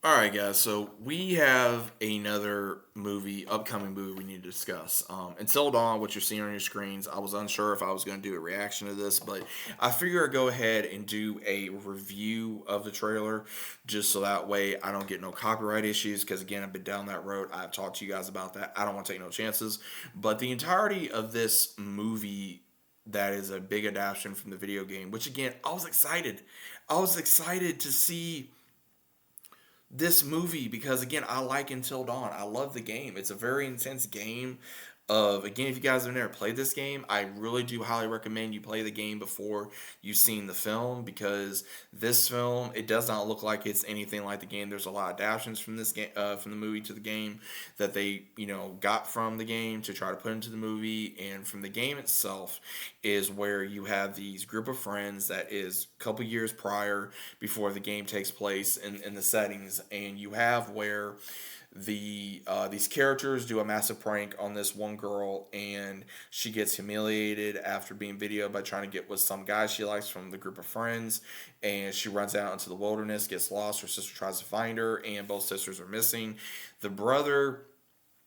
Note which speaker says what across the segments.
Speaker 1: All right, guys. So we have another upcoming movie we need to discuss. Until Dawn, what you're seeing on your screens, I was unsure if I was going to do a reaction to this, but I figure I'd go ahead and do a review of the trailer, just so that way I don't get no copyright issues. Because again, I've been down that road. I've talked to you guys about that. I don't want to take no chances. But the entirety of this movie that is a big adaptation from the video game, which again, I was excited. I was excited to see this movie because again I like Until Dawn. I love the game. It's a very intense game. Again, if you guys have never played this game, I really do highly recommend you play the game before you've seen the film, because this film, it does not look like it's anything like the game. There's a lot of adaptations from this game, from the movie to the game, that they got from the game to try to put into the movie. And from the game itself is where you have these group of friends that is a couple years prior, before the game takes place in the settings. And you have where these characters do a massive prank on this one girl, and she gets humiliated after being videoed by trying to get with some guy she likes from the group of friends, and she runs out into the wilderness, gets lost. Her sister tries to find her, and both sisters are missing. The brother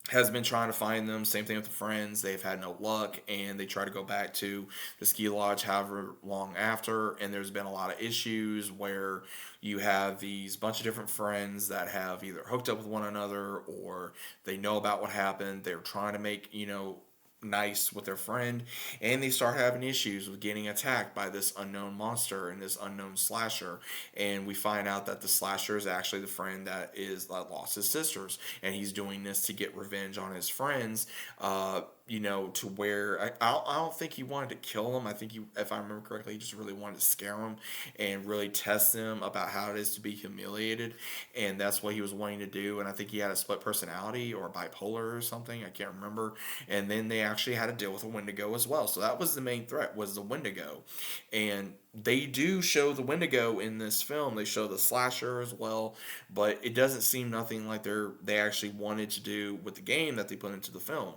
Speaker 1: has been trying to find them. Same thing with the friends. They've had no luck, and they try to go back to the ski lodge however long after. And there's been a lot of issues where you have these bunch of different friends that have either hooked up with one another, or they know about what happened. They're trying to make, nice with their friend, and they start having issues with getting attacked by this unknown monster and this unknown slasher. And we find out that the slasher is actually the friend that lost his sisters, and he's doing this to get revenge on his friends. To where I don't think he wanted to kill them. I think he, if I remember correctly, he just really wanted to scare them and really test them about how it is to be humiliated, and that's what he was wanting to do. And I think he had a split personality or bipolar or something. I can't remember. And then they actually had to deal with a Wendigo as well. So that was the main threat, was the Wendigo, and they do show the Wendigo in this film. They show the slasher as well, but it doesn't seem nothing like they actually wanted to do with the game that they put into the film.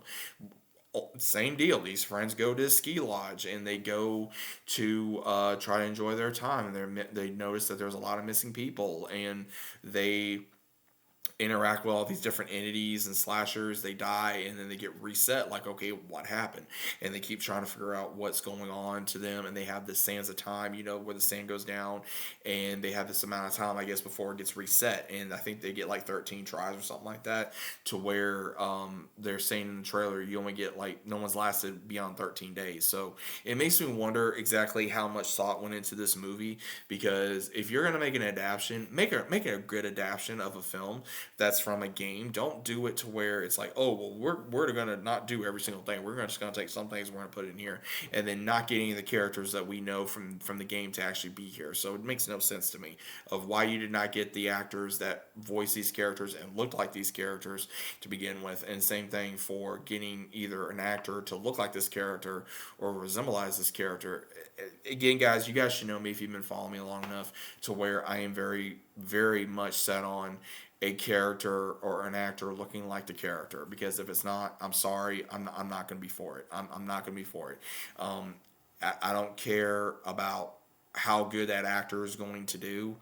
Speaker 1: Same deal. These friends go to a ski lodge, and they go to try to enjoy their time, and they notice that there's a lot of missing people, and they interact with all these different entities and slashers. They die, and then they get reset, like, okay, what happened? And they keep trying to figure out what's going on to them. And they have this sands of time, where the sand goes down, and they have this amount of time, I guess, before it gets reset. And I think they get like 13 tries or something like that, to where they're saying in the trailer you only get, like, no one's lasted beyond 13 days. So it makes me wonder exactly how much thought went into this movie, because if you're going to make an adaptation, make it a good adaptation of a film that's from a game. Don't do it to where it's like, oh, well, we're gonna not do every single thing. Just gonna take some things, we're gonna put it in here, and then not get any of the characters that we know from the game to actually be here. So it makes no sense to me of why you did not get the actors that voice these characters and looked like these characters to begin with. And same thing for getting either an actor to look like this character or resemblize this character. Again, guys, you guys should know me if you've been following me long enough, to where I am very, very much set on a character or an actor looking like the character. Because if it's not, I'm sorry, I'm not going to be for it. I'm not going to be for it. I don't care about how good that actor is going to do.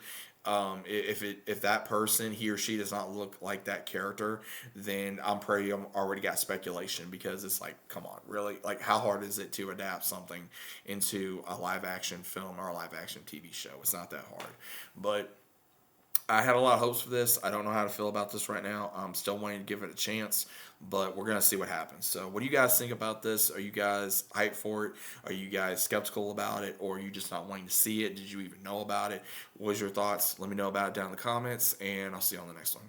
Speaker 1: If that person, he or she, does not look like that character, then I'm already got speculation, because it's like, come on, really? Like, how hard is it to adapt something into a live action film or a live action TV show? It's not that hard. But I had a lot of hopes for this. I don't know how to feel about this right now. I'm still wanting to give it a chance, but we're going to see what happens. So, what do you guys think about this? Are you guys hyped for it? Are you guys skeptical about it? Or are you just not wanting to see it? Did you even know about it? What was your thoughts? Let me know about it down in the comments, and I'll see you on the next one.